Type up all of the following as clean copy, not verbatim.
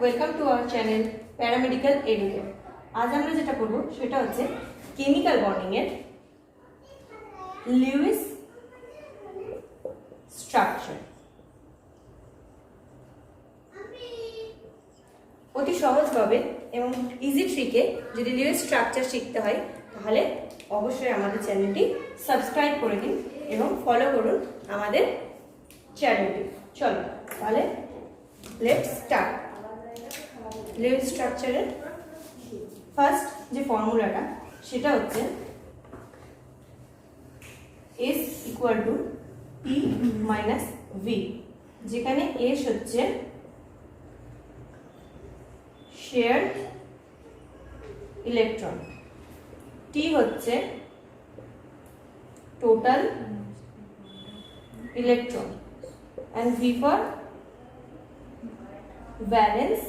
Welcome to our channel paramedical educate. আজ আমরা যেটা করব সেটা হচ্ছে কেমিক্যাল বন্ডিং এর লিউইস স্ট্রাকচার। অতি সহজভাবে এবং ইজি ট্রিকে যদি লিউইস স্ট্রাকচার শিখতে হয় তাহলে অবশ্যই আমাদের চ্যানেলটি সাবস্ক্রাইব করে দিন এবং ফলো করুন আমাদের চ্যানেলটি। চলো তাহলে লেটস স্টার্ট। লিউইস স্ট্রাকচারের ফার্স্ট যে ফর্মুলাটা সেটা হচ্ছে S equal to P minus V, যেখানে S হচ্ছে শেয়ার্ড ইলেকট্রন, T হচ্ছে total electron and V for valence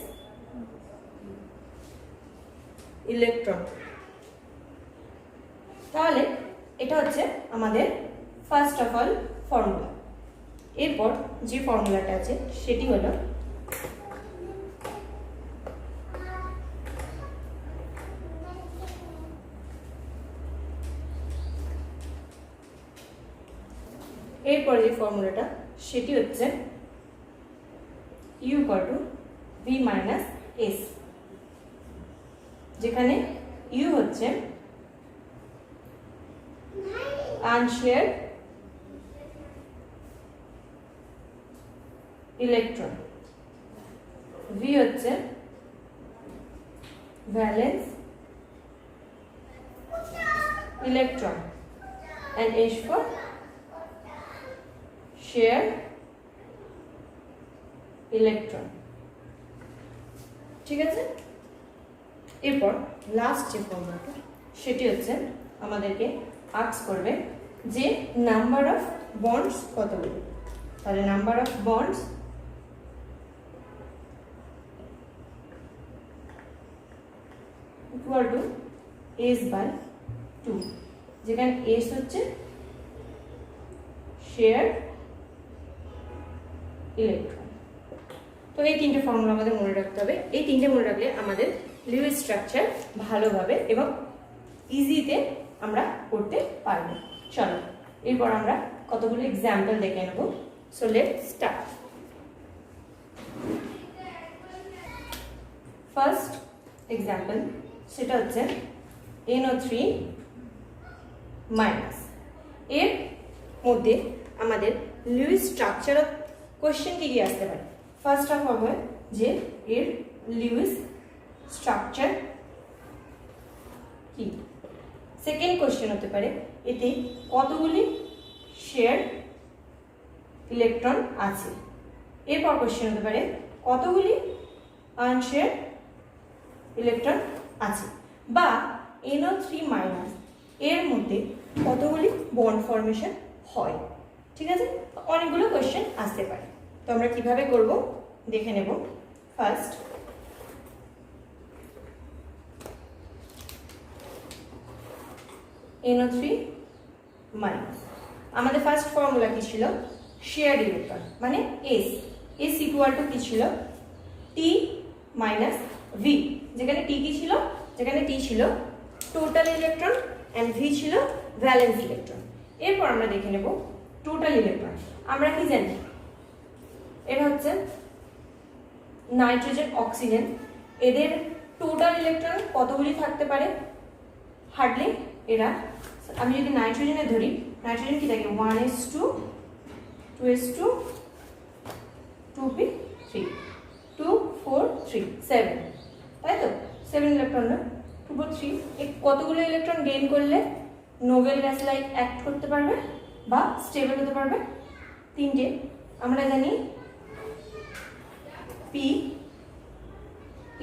electron. তাহলে এটা হচ্ছে আমাদের ফার্স্ট অফ অল ফর্মুলা। এরপর যে ফর্মুলাটা আছে সেটি হলো সেটি হচ্ছে U equal to V minus S, যেখানে U হচ্ছে আনশেয়ার্ড ইলেকট্রন, V হচ্ছে valence electron and S for shared electron. ঠিক আছে, এরপর লাস্ট যে ফর্মুলাটা সেটি হচ্ছে আমাদেরকে আস্ক করবে যে নাম্বার অফ বন্ডস কতগুলো। তাহলে number of bonds equal to S by 2, যেখানে S হচ্ছে শেয়ার ইলেকট্রন। তো এই তিনটে ফর্মুলা আমাদের মনে রাখতে হবে। এই তিনটে মনে রাখলে আমাদের লিউইস স্ট্রাকচার ভালোভাবে এবং ইজিতে আমরা করতে পারবো। চলো এরপর আমরা কতগুলো এক্সাম্পল দেখে নেব। So let's start. First example সেটা হচ্ছে NO3 মাইনাস। এর মধ্যে আমাদের লিউইস স্ট্রাকচার কোয়েশ্চেন কি আসতে পারে। ফার্স্ট অফ অল যে এর লিউইস স্ট্রাকচার কি। সেকেন্ড কোয়েশ্চেন হতে পারে এতে কতগুলি শেয়ার ইলেকট্রন আছে। এরপর কোয়েশ্চেন হতে পারে কতগুলি আনশেয়ার ইলেকট্রন আছে, বা NO3 মাইনাস এর মধ্যে কতগুলি বন্ড ফর্মেশন হয়। ঠিক আছে, অনেকগুলো কোয়েশ্চেন আসতে পারে। তো আমরা কিভাবে করব দেখে নেব। ফার্স্ট NO3 মাইনাস, আমাদের ফার্স্ট ফর্মুলা কি ছিল, শেয়ার্ড ইলেকট্রন মানে S ইকুয়াল টু কি ছিল, T মাইনাস V, যেখানে T কি ছিল, যেখানে T ছিল টোটাল ইলেকট্রন অ্যান্ড V ছিল ভ্যালেন্স ইলেকট্রন। এরপর আমরা দেখে নেব টোটাল ইলেকট্রন। আমরা কি জানি, এটা হচ্ছে নাইট্রোজেন অক্সিজেন, এদের টোটাল ইলেকট্রন কতগুলি থাকতে পারে, হার্ডলি এরা, আমি যদি নাইট্রোজেনে ধরি, নাইট্রোজেন কি থাকে 1s2 2s2 2p3 2 4 3 7, তাই তো 7 ইলেকট্রন না 2 4 3। এই কতগুলো ইলেকট্রন গেইন করলে নোবেল গ্যাস লাইক অ্যাক্ট করতে পারবে বা স্টেবল হতে পারবে, তিনটে। আমরা জানি পি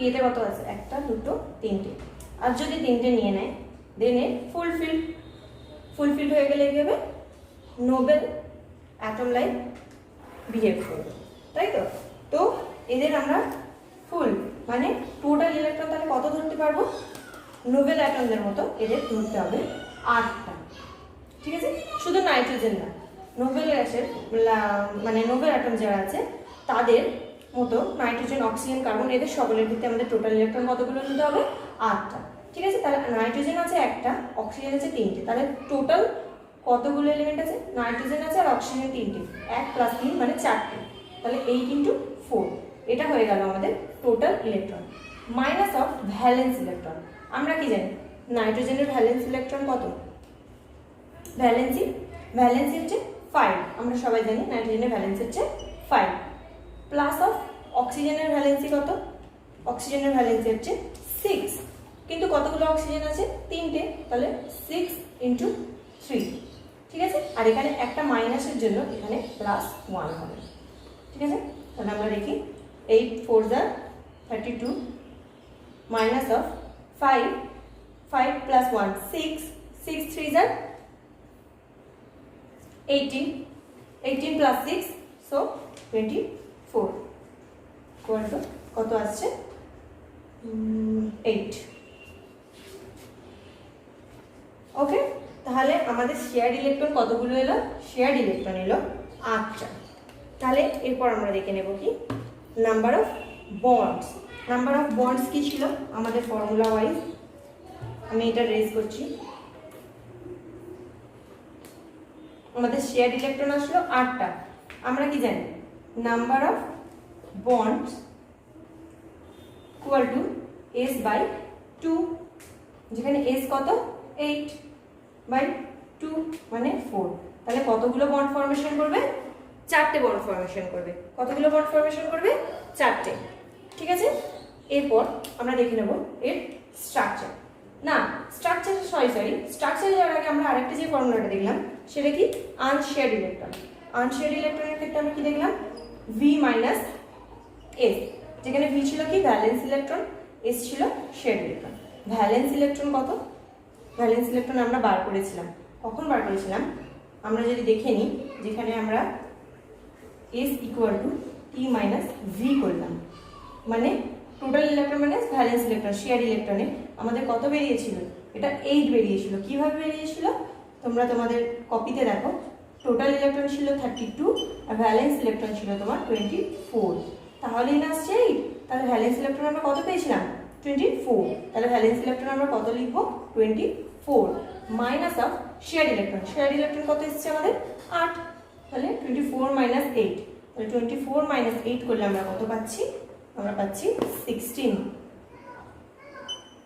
এতে কত আছে, একটা দুটো তিনটে, আর যদি তিনটে নিয়ে নেয় দেন এ ফুলফিল হয়ে গেলে কি হবে, নোবেল অ্যাটম লাইক বিহেভ করবে, তাই তো। তো এদের আমরা ফুল মানে টোটাল ইলেকট্রন তাহলে কত ধরতে পারবো, নোবেল অ্যাটমদের মতো এদের ধরতে হবে 8টা। ঠিক আছে, শুধু নাইট্রোজেন না, নোবেল গ্যাসের মানে নোবেল অ্যাটম যারা আছে তাদের মতো নাইট্রোজেন, অক্সিজেন, কার্বন এদের সকলের ক্ষেত্রে আমাদের টোটাল ইলেকট্রন কতগুলো নিতে হবে? 8টা। ঠিক আছে, তাহলে নাইট্রোজেন আছে একটা, অক্সিজেন আছে 3টে, তাহলে টোটাল কতগুলো এলিমেন্ট আছে? নাইট্রোজেন আছে আর অক্সিজেন 3টে, 1 + 3 মানে 4টে, তাহলে 8 × 4, এটা হয়ে গেল আমাদের total electron. Minus of valence electron, আমরা কি জানি নাইট্রোজেনের ভ্যালেন্স ইলেকট্রন কত? ভ্যালেন্সি হচ্ছে 5, আমরা সবাই জানি নাইট্রোজেনের ভ্যালেন্সি হচ্ছে 5। প্লাস অফ অক্সিজেনের ভ্যালেন্সি কত? অক্সিজেনের ভ্যালেন্সি হচ্ছে 6, কিন্তু কতগুলো অক্সিজেন আছে? 3টে, তাহলে 6 × 3। ঠিক আছে, আর এখানে একটা মাইনাসের জন্য এখানে +1 হবে। ঠিক আছে, তাহলে আমরা দেখি 8 × 4 = 32 মাইনাস অফ 5 + 1 6 6 × 3 = 18 18 + 6 so 24 কত আসছে? 8। ওকে, তাহলে আমাদের শেয়ার্ড ইলেকট্রন কতগুলো এলো? শেয়ার্ড ইলেকট্রন এলো 8টা। তাহলে এরপর আমরা দেখে নেব কি number of bonds. Number of bonds কি ছিল আমাদের ফর্মুলা ওয়াইজ? আমি এটা রেজ করছি। আমাদের শেয়ার্ড ইলেকট্রন আসলো 8টা। আমরা কি জানি number of bonds equal two S/2, যেখানে S কত? 8/2 মানে 4। তাহলে কতগুলো বন্ড ফর্মেশন করবে? 4টে বন্ড ফর্মেশন করবে। কতগুলো বন্ড ফর্মেশন করবে? 4টে। ঠিক আছে, এরপর আমরা দেখে নেব এর স্ট্রাকচার। না, স্ট্রাকচারে যাওয়ার আগে আমরা আরেকটা যে ফর্মুলাটা দেখলাম সেটা কি? আনশেয়ার্ড ইলেকট্রন। আনশেয়ার্ড ইলেকট্রনের ক্ষেত্রে আমরা কি দেখলাম? V - S, যেখানে V ছিল কি? ভ্যালেন্স ইলেকট্রন, S ছিল শেয়ার্ড ইলেকট্রন। ভ্যালেন্স ইলেকট্রন কত? ভ্যালেন্স ইলেকট্রন আমরা বার করেছিলাম। কখন বার করেছিলাম? আমরা যদি দেখে নিই, যেখানে আমরা S = T - V করলাম, মানে টোটাল ইলেকট্রন মানে ভ্যালেন্স ইলেকট্রন, শেয়ার ইলেকট্রনে আমাদের কত বেরিয়েছিল? এটা 8 বেরিয়েছিল। কিভাবে বেরিয়েছিল তোমরা তোমাদের কপিতে দেখো। টোটাল ইলেকট্রন ছিল 32 আর ভ্যালেন্স ইলেকট্রন ছিল তোমার 24। তাহলেই না আসছে 8। তাহলে ভ্যালেন্স ইলেকট্রন আমরা কত পেয়েছিলাম? 24। তাহলে ভ্যালেন্স ইলেকট্রন আমরা কত লিখব? 24 minus of share electron. Share electron কত এসেছে আমাদের? 8। তাহলে 24 - 8, তাহলে 24 - 8 করলে আমরা কত পাচ্ছি? আমরা পাচ্ছি 16।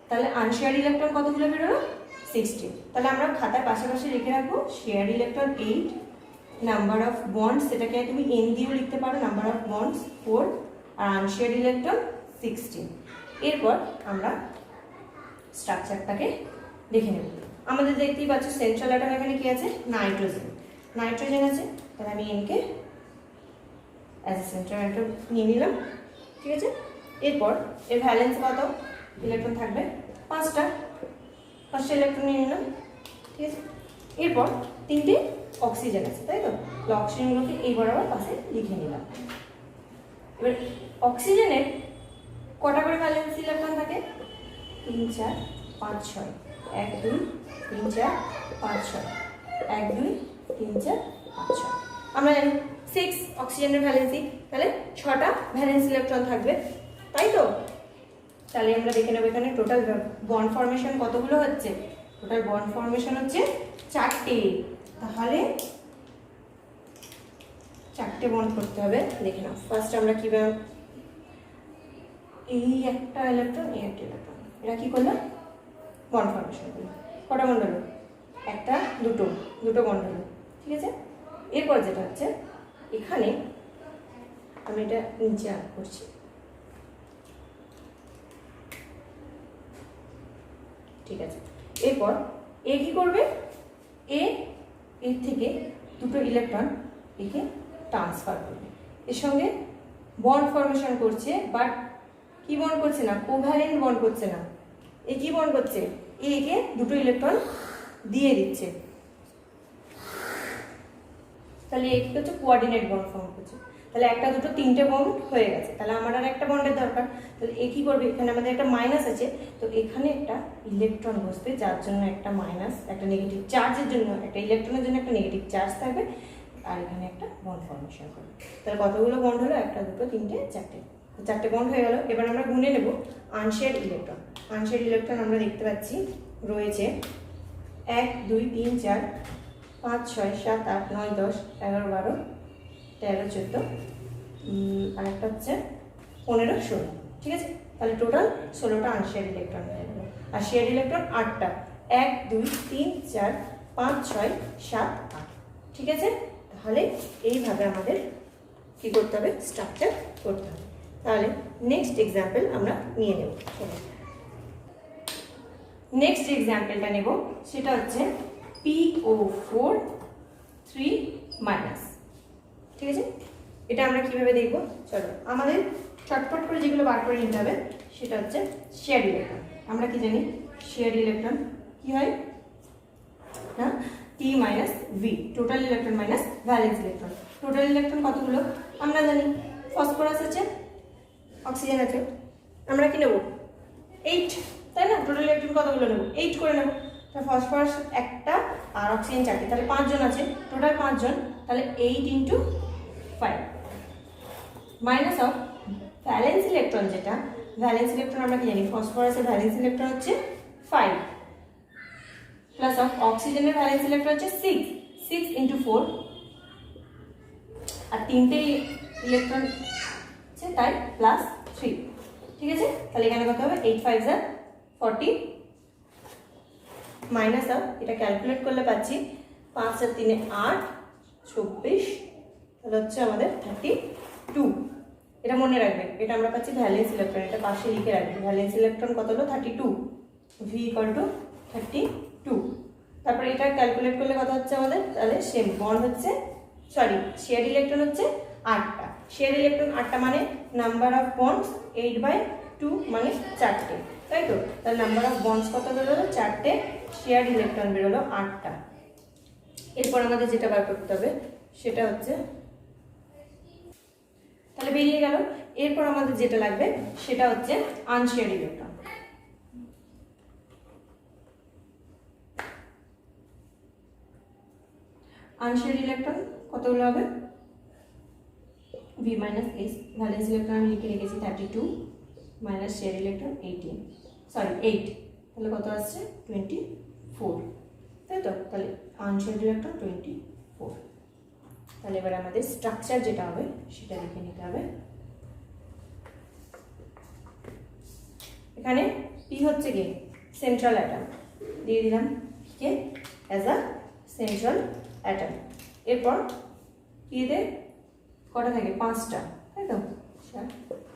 তাহলে আনশেয়ার ইলেকট্রন কতগুলো বেরোলো? 16। তাহলে আমরা খাতার পাশাপাশি লিখে রাখবো share electron 8, number of bonds সেটাকে তুমি n দিয়েও লিখতে পারো, নাম্বার অফ বন্ডস 4 আর আনশেয়ার ইলেকট্রন 16। এরপর আমরা স্ট্রাকচারটাকে দেখে নেব। আমাদের দেখতেই পাচ্ছ সেন্ট্রাল অ্যাটম এখানে কি আছে? নাইট্রোজেন। নাইট্রোজেন আছে, তাহলে আমি n K as a central atom নিয়ে নিলাম। ঠিক আছে, এরপর এর ভ্যালেন্স কত? ইলেকট্রন থাকবে 5টা, 5টা ইলেকট্রন নিয়ে নিলাম। ঠিক আছে, এরপর 3টে অক্সিজেন আছে, তাই তো? অক্সিজেনগুলোকে এই বরাবর পাশে লিখে নিলাম। এবার অক্সিজেনের কটা করে ভ্যালেন্স ইলেকট্রন থাকে? 3 4 5 6, 1 2 3 4 5 6, 1 2 3 4 5 6। আমরা জানি 6 অক্সিজেনের ভ্যালেন্সি, তাহলে 6টা ভ্যালেন্স ইলেকট্রন থাকবে, তাই তো? তাহলে আমরা দেখে নেব এখানে টোটাল বন্ড ফর্মেশন কতগুলো হচ্ছে। টোটাল বন্ড ফর্মেশন হচ্ছে 4টে। তাহলে 4টে বন্ড করতে হবে। দেখে নাও ফার্স্ট আমরা কিভাবে, এই একটা ইলেকট্রন, এই একটা ইলেকট্রন, এরা কি করলো? বন্ড ফর্মেশন করলো। কটা বন্ড হলো? একটা, দুটো বন্ড হলো। ঠিক আছে, এরপর যেটা হচ্ছে এখানে আমি এটা নিচে আঁক করছি। ঠিক আছে, এরপর এ কি করবে? এর থেকে দুটো ইলেকট্রন একে ট্রান্সফার করবে, এর সঙ্গে বন্ড ফর্মেশন করছে, বাট কি বন্ড করছে না? কোভ্যালেন্ট বন্ড করছে না। এ কি বন্ড করছে? একে দুটো ইলেকট্রন দিয়ে দিচ্ছে, তাহলে একে হচ্ছে কোঅর্ডিনেট বন্ড ফর্ম করছে। তাহলে একটা, দুটো, 3টে বন্ড হয়ে গেছে। তাহলে আমার আর একটা বন্ডের দরকার। তাহলে এ কি করবে? এখানে আমাদের একটা মাইনাস আছে, তো এখানে একটা ইলেকট্রন বসবে, যার জন্য একটা মাইনাস, একটা নেগেটিভ চার্জের জন্য, একটা ইলেকট্রনের জন্য একটা নেগেটিভ চার্জ থাকবে। আর এখানে একটা বন্ড ফর্মেশন করবে। তাহলে কতগুলো বন্ড হলো? 1 2 3 4, চারটে বন্ড হয়ে গেল। এবার আমরা গুনে নেব আনশেয়ার ইলেকট্রন। আনশেয়ার ইলেকট্রন আমরা দেখতে পাচ্ছি রয়েছে 1 2 3 4 5 6 7 8 9 10 11 12 13 14 আর একটা হচ্ছে 15 16, ঠিক আছে? তাহলে টোটাল 16টা আনশেয়ার ইলেকট্রন হয়ে গেল। আর শেয়ার ইলেকট্রন 8টা, 1 2 3 4 5 6 7 8, ঠিক আছে? তাহলে এইভাবে আমাদের কি করতে হবে? স্ট্রাকচার করতে হবে। তাহলে নেক্সট এক্সাম্পল আমরা নিয়ে নেব। নেক্সট এক্সাম্পলটা নেব, সেটা হচ্ছে PO4 3-, ঠিক আছে? এটা আমরা কিভাবে দেখব? চলো আমাদের চটপট করে যেগুলো বার করে নিতে হবে সেটা হচ্ছে শেয়ার ইলেকট্রন। আমরা কি জানি শেয়ার ইলেকট্রন কি হয় না? P - V, total electron minus valence electron. Total electron কতগুলো আমরা জানি? ফসফরাস আছে, অক্সিজেন আছে, আমরা কি নেব? 8, তাই না? টোটাল ইলেকট্রন কতগুলো নেব? 8 করে নেব। তো ফসফরাস একটা আর অক্সিজেন 4টে, তাহলে 5 জন আছে, টোটাল 5 জন। তাহলে 8 × 5 মাইনাস অফ ভ্যালেন্স ইলেকট্রন, যেটা ভ্যালেন্স ইলেকট্রন আমরা কি জানি? ফসফরাসের ভ্যালেন্স ইলেকট্রন হচ্ছে 5 প্লাস অফ অক্সিজেনের ভ্যালেন্স ইলেকট্রন হচ্ছে 6 × 4 আর 3টে ইলেকট্রন আছে তাই প্লাস 3, ঠিক আছে? তাহলে এখানে কত হবে? 8 5 40 মাইনাস অফ, এটা ক্যালকুলেট করলে পাচ্ছি 5 আর 3 8 24, তাহলে হচ্ছে আমাদের 32। এটা মনে রাখবে, এটা আমরা পাচ্ছি ভ্যালেন্স ইলেকট্রন, এটা পাশে লিখে রাখবে। ভ্যালেন্স ইলেকট্রন কত হলো? 32, V = 32। তারপরে এটা ক্যালকুলেট করলে কত হচ্ছে আমাদের? তাহলে সেম বন্ড হচ্ছে, সরি শেয়ার ইলেকট্রন হচ্ছে 8টা। শেয়ার ইলেকট্রন 8টা মানে নাম্বার অফ বন্ডস 8/2 মানে 4টে, তাই তো? তাহলে নাম্বার অফ বন্ডস কত বেরোলো? 4টে, শেয়ার ইলেকট্রন বেরোলো 8টা। এরপর আমাদের যেটা বার করতে হবে সেটা হচ্ছে, তাহলে বেরিয়ে গেল। এরপর আমাদের যেটা লাগবে সেটা হচ্ছে আনশেয়ার ইলেকট্রন। আনশেয়ার ইলেকট্রন কতগুলো হবে? V - S, ভ্যালেন্স ইলেকট্রন আমি লিখে রেখেছি 32 মাইনাস শেয়ার ইলেকট্রন 18, সরি 8, তাহলে কত আসছে? 24, তাই তো? তাহলে আনশেয়ার ইলেকট্রন 24। তাহলে এবার আমাদের স্ট্রাকচার যেটা হবে সেটা লিখে নিতে হবে। এখানে P হচ্ছে কি? সেন্ট্রাল অ্যাটম, দিয়ে দিলাম কে অ্যাজ আ সেন্ট্রাল অ্যাটম। এরপর Pতে কটা থাকে? 5টা, তাই তো? 4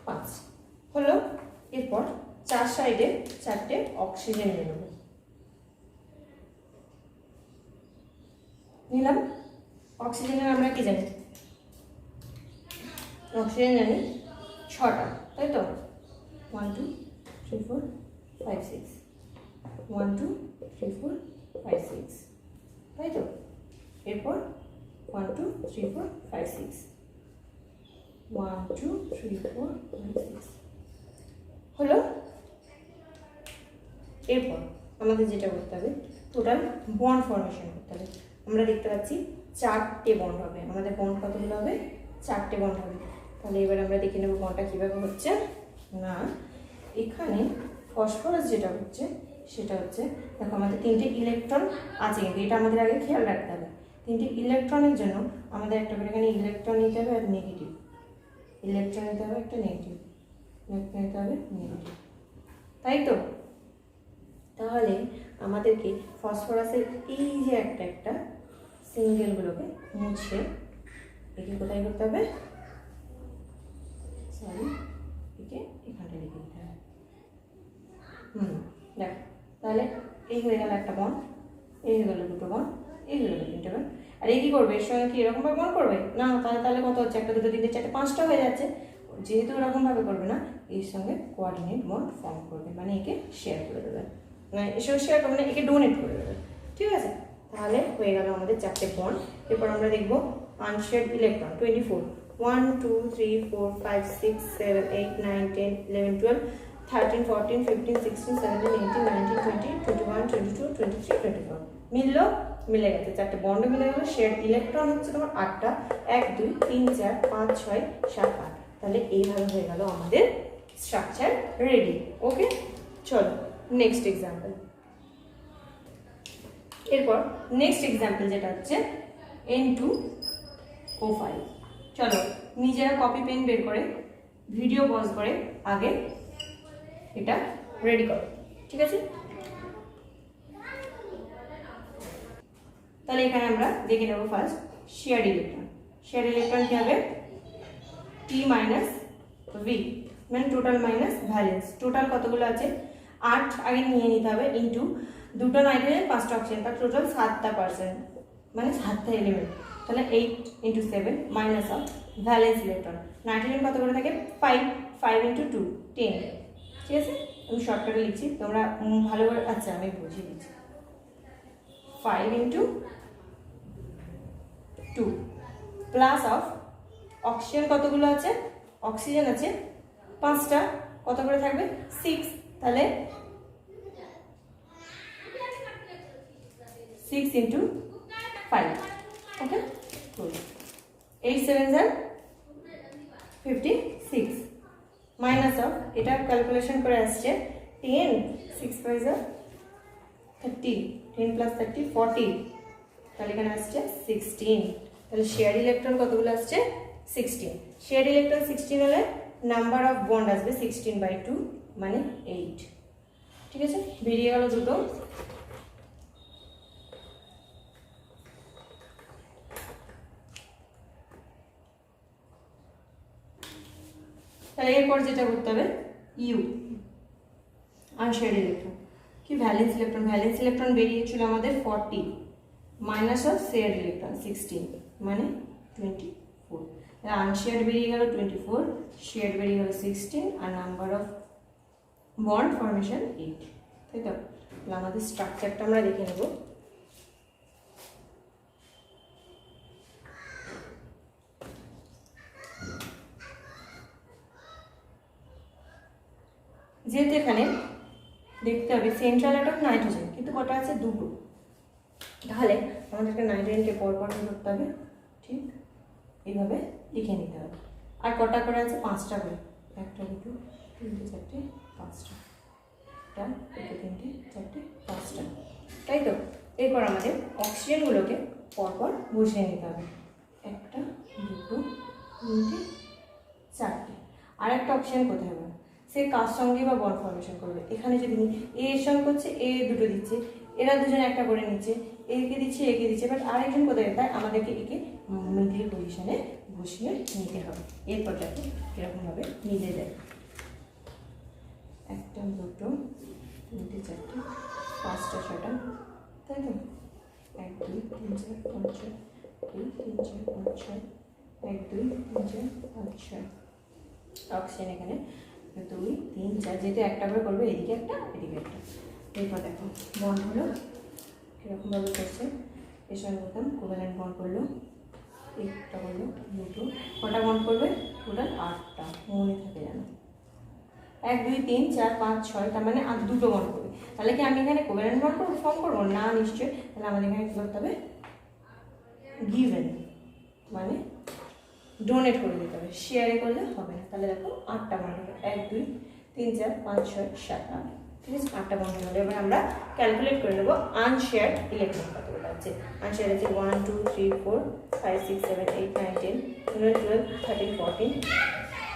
5 হলো। এরপর 4 সাইডে 4টে অক্সিজেন নিয়ে নেব, নিলাম। অক্সিজেনের আমরা কি জানি? অক্সিজেন জানি 6টা, তাই তো? 1 2 3 4 5 6, 1 2 3 4 5 6, তাই তো? এরপর 1 2 3 4 5 6, 1 2 3 4 5 6 হলো। এরপর আমাদের যেটা করতে হবে, টোটাল বন্ড ফর্মেশন করতে হবে। আমরা দেখতে পাচ্ছি 4টে বন্ড হবে। আমাদের বন্ড কতগুলো হবে? 4টে বন্ড হবে। তাহলে এবার আমরা দেখে নেব বন্ডটা কীভাবে হচ্ছে। না, এখানে ফসফরাস যেটা হচ্ছে সেটা হচ্ছে, দেখো আমাদের 3টে ইলেকট্রন আছে, কিন্তু এটা আমাদের আগে খেয়াল রাখতে হবে। 3টে ইলেকট্রনের জন্য আমাদের একটা করে এখানে ইলেকট্রন নিতে হবে আর নেগেটিভ, ইলেকট্রন নিতে হবে একটা নেগেটিভ, ইলেকট্রন নিতে হবে নেগেটিভ, তাই তো? তাহলে আমাদেরকে ফসফরাসের এই যে একটা একটা সিঙ্গেলগুলোকে মুছে একে কোথায় করতে হবে? সরি, একে এখানটা লিখে দিতে হবে। দেখ, তাহলে এই হয়ে গেল একটা বন্ড, এই হয়ে গেল দুটো বন্ড, এই হয়ে গেল 3টে বন্ড। আর এই কী করবে? এর সঙ্গে কি এরকমভাবে বন্ড করবে না? তাহলে কত হচ্ছে? 1 2 3 4 5টা হয়ে যাচ্ছে। যেহেতু এরকমভাবে করবে না, এর সঙ্গে কোঅর্ডিনেট বন্ড ফর্ম করবে, মানে একে শেয়ার করে দেবে, মানে এর সঙ্গে শেয়ার করবে না, একে ডোনেট করে দেবে, ঠিক আছে? তাহলে হয়ে গেল আমাদের 4টে বন্ড। এরপর আমরা দেখবো আনশেয়ার্ড ইলেকট্রন 24, 1 2 3 4 5 6 7 8 9 10 11 12 13 14 15 16 17 18 19 20 21 22 23 24 মিললো মিলে গেছে, 4টে বন্ড মিলে গেল। শেয়ার ইলেকট্রন হচ্ছে তোমার 8টা, 1 2 3 4 5 6 7 8। তাহলে এইভাবে হয়ে গেল আমাদের স্ট্রাকচার রেডি। ওকে, চলো নেক্সট এক্সাম্পল। এরপর নেক্সট এক্সাম্পল যেটা হচ্ছে N2O5। চলো নিজেরা কপি পেন বের করে ভিডিও পজ করে আগে এটা রেডি করো, ঠিক আছে? তাহলে এখানে আমরা দেখে নেব first share electron. Share electron কি হবে? T মাইনাস ভি, মানে টোটাল মাইনাস ভ্যালেন্স। টোটাল কতগুলো আছে? 8 আগে নিয়ে নিতে হবে, ইন্টু 2টা নাইট্রোজেন 5টা অক্সিজেন, তার টোটাল 7টা পার্সেন্ট, মানে 7টা এলিমেন্ট। তাহলে 8 × 7 minus of valence electron. Nitrogen কত করে থাকে? 5, 5 × 2 10। ঠিক আছে, আমি শর্টকাটে লিখছি, তোমরা ভালো করে, আচ্ছা আমি বুঝিয়ে দিচ্ছি। 5 × 2 প্লাস অফ অক্সিজেন কতগুলো আছে? অক্সিজেন আছে 5টা, কত করে থাকবে? 6। তাহলে 6 × 5। ওকে, 8 7 56 মাইনাস অফ, এটা ক্যালকুলেশন করে আসছে 10, 6 5 30, 10 + 30 40, তাহলে এখানে আসছে 16। তাহলে শেয়ার ইলেকট্রন কতগুলো আসছে? 16। শেয়ার ইলেকট্রন 16 হলে নাম্বার অফ বন্ড আসবে 16/2, মানে 8। ঠিক আছে, বেরিয়ে গেল দুটো। তাহলে এরপর যেটা করতে হবে ইউ, আনশেয়ার্ড ইলেকট্রন। কি? Valence electron. ভ্যালেন্স ইলেকট্রন বেরিয়েছিল আমাদের 40, মাইনাস অফ শেয়ার্ড ইলেকট্রন 16, মানে 24। আনশেয়ার্ড বেরিয়ে গেল 24, শেয়ার্ড বেরিয়ে গেল 16, আর নাম্বার অফ বন্ড ফরমেশন 8। তাই তো? তাহলে আমাদের স্ট্রাকচারটা আমরা দেখে নেব। যেহেতু এখানে দেখতে হবে সেন্ট্রাল অ্যাটম নাইট্রোজেন, কিন্তু কটা আছে? দুটো। তাহলে আমাদেরকে নাইট্রোজেনকে পরপর করতে হবে, ঠিক এইভাবে লিখে নিতে হবে। আর কটা করে আছে? 5টা করে, 1 2 3 4 5টা, এটা 1 2 3 4 5টা, তাই তো? এরপর আমাদের অক্সিজেনগুলোকে পরপর বসিয়ে নিতে হবে, 1 2 3 4টে। আর একটা অক্সিজেন কোথায় হবে? সে কার সঙ্গে বা বন্ড ফরমেশন করবে। এখানে যদি এ এর সঙ্গে করছে, এ দুটো দিচ্ছে, এরা দুজন একটা করে নিচ্ছে, একে দিচ্ছে একে দিচ্ছে, বাট আরেকজন কোথায়? তাই আমাদেরকে একে মিডল পজিশনে বসিয়ে নিতে হবে। এরপর দেখো কীরকমভাবে মিলে যায়। 1 2 3 4 5টা 6টা, তাই তো? 1 2 3 4 5 6 2 3 4 5 6 1 2 3 4 5 6 অক্সিজেন এখানে 2 3 4, যেহেতু একটা করে করবে, এদিকে একটা এদিকে একটা। এরপর দেখো বন্ড হলো কীরকমভাবে করছে। এর সঙ্গে প্রথম কোভ্যালেন্ট বন্ড করলো, একটা করলো, দুটো, কটা বন্ড করবে? টোটাল 8টা, মনে থাকে জানো। 1 2 3 4 5 6, তার মানে আর দুটো বন্ড করবে। তাহলে কি আমি এখানে কোভ্যালেন্ট বন্ড ফর্ম করবো না? নিশ্চয়ই। তাহলে আমাদের এখানে কী করতে হবে? গিভেন, মানে ডোনেট করে দিতে হবে, শেয়ারে করলে হবে না। তাহলে দেখো 8টা বন্ড হবে, 1 2 3 4 5 6 7 8, ঠিক আছে? 8টা বন্ড হলে এবার আমরা ক্যালকুলেট করে নেবো আনশেয়ার্ড ইলেকট্রন কতগুলো আছে। আনশেয়ার্ড আছে 1 2 3 4 5 6 7 8 9 10 11 12 13 14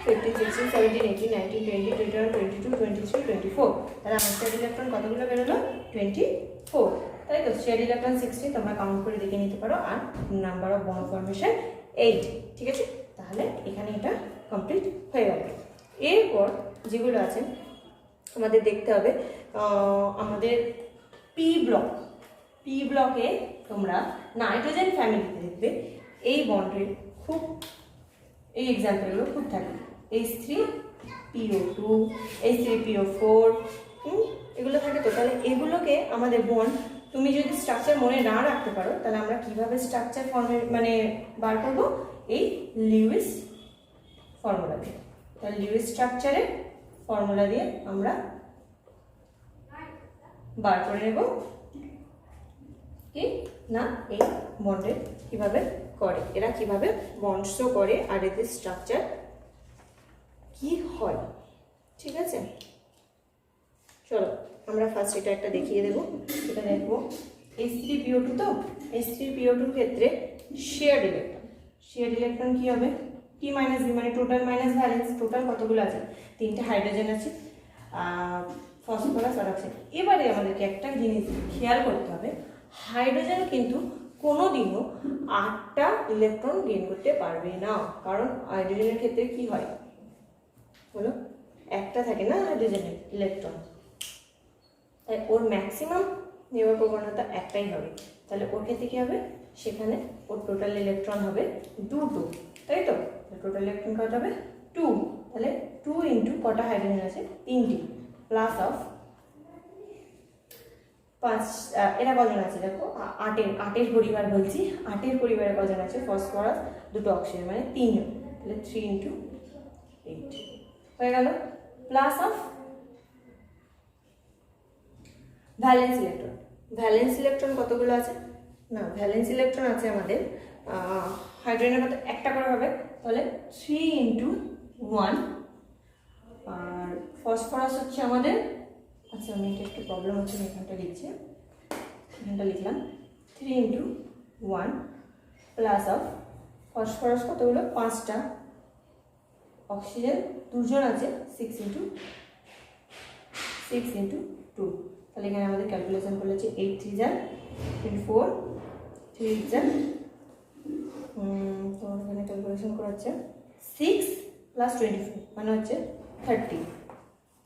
15 16 17 18 19 20 21 22 23 24। তাহলে আনশেয়ার্ড ইলেকট্রন কতগুলো বেরোলো? 24, তাই তো? শেয়ার ইলেকট্রন 60, তোমরা কাউন্ট করে দেখে নিতে পারো। আর নাম্বার অফ বন্ড ফরমেশন 8, ঠিক আছে? তাহলে এখানে এটা কমপ্লিট হয়ে গেল। এরপর যেগুলো আছে আমাদের দেখতে হবে আমাদের পি ব্লক। পি ব্লকে তোমরা নাইট্রোজেন ফ্যামিলিতে দেখবে এই বন্ডের খুব, এই এক্সাম্পলগুলো খুব থাকে। H3PO2, H3PO4, এগুলো থাকে তো। তাহলে এগুলোকে আমাদের বন্ড, তুমি যদি স্ট্রাকচার মনে না রাখতে পারো, তাহলে আমরা কিভাবে স্ট্রাকচার ফর্মে মানে বার করব? এই লিউইস ফর্মুলা দিয়ে। তাহলে লিউইস স্ট্রাকচারের ফর্মুলা দিয়ে আমরা বার করে নেব কি না এই বন্ডের কিভাবে করে, এরা কিভাবে বন্ডসও করে আর এদের স্ট্রাকচার কি হয়। ঠিক আছে, চলো আমরা ফার্স্ট এটা একটা দেখিয়ে দেবো। এটা দেখবো H3PO2, তো H3PO2 ক্ষেত্রে শেয়ার্ড ইলেকট্রন কি হবে, T মাইনাস বি মানে টোটাল মাইনাস ভ্যালেন্স। টোটাল কতগুলো আছে, 3টে হাইড্রোজেন আছে, ফসফরাস আর অক্সিজেন। এবারে আমাদেরকে একটা জিনিস খেয়াল করতে হবে, হাইড্রোজেন কিন্তু কোনোদিনও 8টা ইলেকট্রন গেইন করতে পারবে না, কারণ হাইড্রোজেনের ক্ষেত্রে কি হয় বলো, একটা থাকে না হাইড্রোজেনের ইলেকট্রন, তাই ওর ম্যাক্সিমাম নেওয়ার প্রবণতা একটাই হবে। তাহলে ওর ক্ষেত্রে কী হবে, সেখানে ওর টোটাল ইলেকট্রন হবে 2, তাই তো? টোটাল ইলেকট্রন কত হবে 2, তাহলে 2 ইন্টু কটা হাইড্রোজেন আছে 3টি, প্লাস অফ 5, এরা কজন আছে দেখো, 8এর পরিবার বলছি, 8এর পরিবারে কজন আছে, ফসফরাস 2টো অক্সিজেন মানে 3 জন, তাহলে 3 ইন্টু 8 হয়ে গেল, প্লাস অফ ভ্যালেন্স ইলেকট্রন কতগুলো আছে না, ভ্যালেন্স ইলেকট্রন আছে আমাদের হাইড্রোজেনের মতো একটা করে হবে, তাহলে 3 ইন্টু 1, আর ফসফরাস হচ্ছে আমাদের, আচ্ছা আমি এটা একটু প্রবলেম হচ্ছে, আমি এখানটা লিখছি, এখানটা লিখলাম 3 ইন্টু 1 প্লাস অফ ফসফরাস কতগুলো 5টা, অক্সিজেন 2জন আছে 6 ইন্টু 2, তাহলে এখানে আমাদের ক্যালকুলেশন করেছি 8 3 যা 24, 3 যা তোমার এখানে ক্যালকুলেশন করা হচ্ছে 6 প্লাস 24 মানে হচ্ছে 30,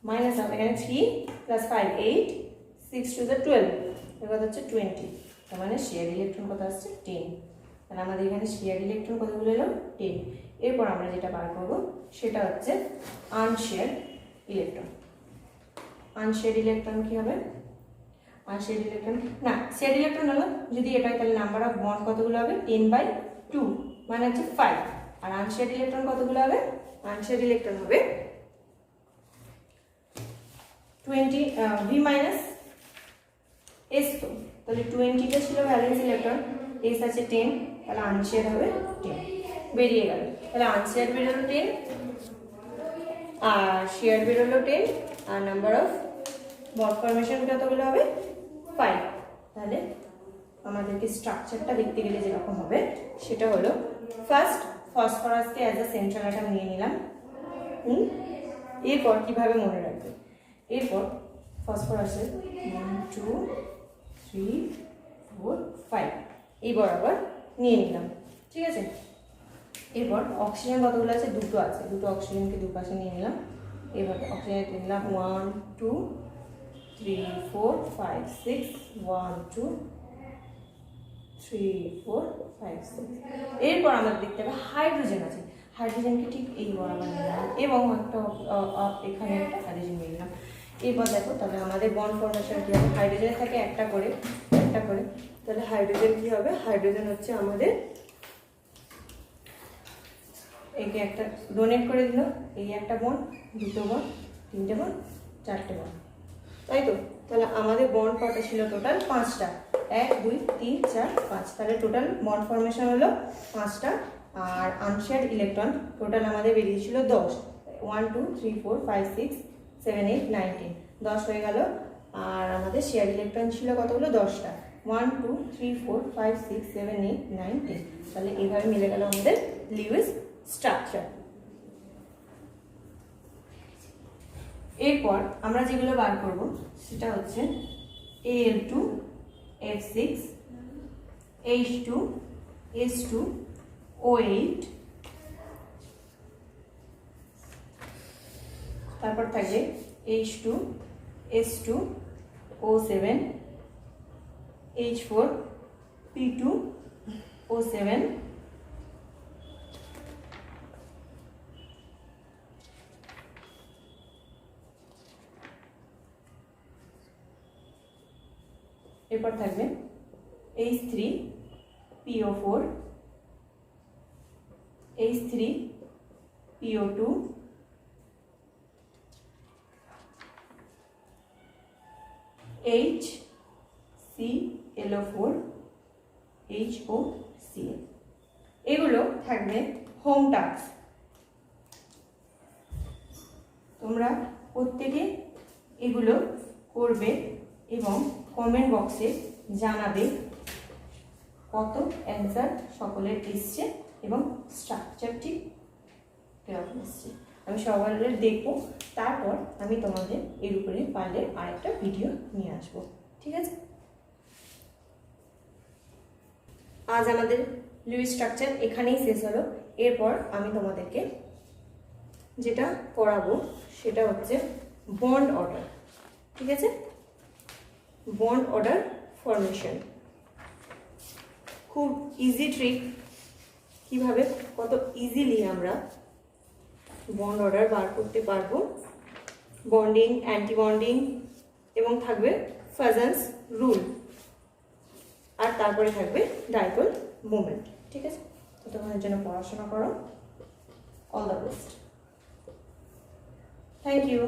মাইনাস হবে এখানে 3 প্লাস 5 8, 6 টু দ্য 12, এবার হচ্ছে 20, তার মানে শেয়ার ইলেকট্রন কত আসছে 10, তাহলে আমাদের এখানে শেয়ার ইলেকট্রন কতগুলো এলো 10। এরপর আমরা যেটা বার করবো সেটা হচ্ছে আনশেয়ার ইলেকট্রন। আনশেয়ার ইলেকট্রন কি হবে, আনশেয়ার ইলেকট্রন না শেয়ার ইলেকট্রন হলো যদি এটা, তাহলে নাম্বার অফ বন্ড কতগুলো হবে 10/2 মানে হচ্ছে 5, আর আনশেয়ার ইলেকট্রন কতগুলো হবে, আনশেয়ার ইলেকট্রন হবে 20 V মাইনাস S, তো তাহলে 20টা ছিল ভ্যালেন্স ইলেকট্রন, S আছে 10, তাহলে আনশেয়ার হবে 10, বেরিয়ে গেল, তাহলে আনশেয়ার বেরোলো 10 আর শেয়ার বেরোলো 10, আর নাম্বার অফ বন্ড ফরমেশন কতগুলো হবে 5, তাহলে আমাদেরকে স্ট্রাকচারটা দেখতে গেলে যেরকম হবে সেটা হলো, ফার্স্ট ফসফরাসকে অ্যাজ আ সেন্ট্রাল অ্যাটম নিয়ে নিলাম, এরপর কিভাবে মনে রাখবে, এরপর ফসফরাসের 1 2 3 4 5 এই বরাবর নিয়ে নিলাম, ঠিক আছে। এরপর অক্সিজেন কতগুলো আছে, 2টো আছে, 2টো অক্সিজেনকে দুপাশে নিয়ে নিলাম, এবার অক্সিজেন নিলাম 1 2 3 4 5 6 1 2 3 4 5 6, এরপর আমাদের দেখতে হবে হাইড্রোজেন আছে, হাইড্রোজেনকে ঠিক এই বরাবর নিলাম এবং একটা এখানে একটা হাইড্রোজেন নিয়ে নিলাম। এরপর দেখো তাহলে আমাদের বন্ড ফরমেশন কী হবে, হাইড্রোজেন থাকে একটা করে, তাহলে হাইড্রোজেন কী হবে, হাইড্রোজেন হচ্ছে আমাদের একে একটা ডোনেট করে দিল, এই একটা বন্ড, 2টো বন্ড, 3টে বন্ড, 4টে বন্ড, তাই তো। তাহলে আমাদের বন্ড কটা ছিল টোটাল 5টা, 1 2 3 4 5, তাহলে টোটাল বন্ড ফরমেশন হলো 5টা, আর আনশেয়ার্ড ইলেকট্রন টোটাল আমাদের বেরিয়েছিল 10, 1 2 3 4 5 6 7 8 9 10, 10 হয়ে গেল, আর আমাদের শেয়ার ইলেকট্রন ছিল কতগুলো 10টা, 1 2 3 4 5 6 7 8 9 10, তাহলে এইভাবে মিলে গেল আমাদের লিউইস স্ট্রাকচার। এরপর আমরা যেগুলো বার করব সেটা হচ্ছে Al2 F6 H2 S2 O8, তারপর থাকবে H2 S2 O7 H4 P2 O7, এরপর থাকবে H3 PO4 H3 PO2 HClO4 HOCl। এগুলো থাকবে হোম টাস্ক, তোমরা প্রত্যেকে এগুলো করবে এবং কমেন্ট বক্সে জানাবে কত অ্যান্সার সকলের এসছে এবং স্ট্রাকচারটি কেরকম এসছে। আমি সকালের দেখবো, তারপর আমি তোমাদের এর উপরে পারলে আরেকটা ভিডিও নিয়ে আসবো, ঠিক আছে? আজ আমাদের লুইস স্ট্রাকচার এখানেই শেষ হলো। এরপর আমি তোমাদেরকে যেটা করাবো সেটা হচ্ছে বন্ড অর্ডার, ঠিক আছে? বন্ড অর্ডার ফরমেশন খুব ইজি ট্রিক, কিভাবে কত ইজিলি আমরা বন্ড অর্ডার বার করতে পারবো, বন্ডিং, অ্যান্টি বন্ডিং এবং থাকবে ফাজান্স রুল, আর তারপরে থাকবে ডাইপোল মোমেন্ট, ঠিক আছে? তো তোমাদের জন্য পড়াশোনা করো। All the best. Thank you.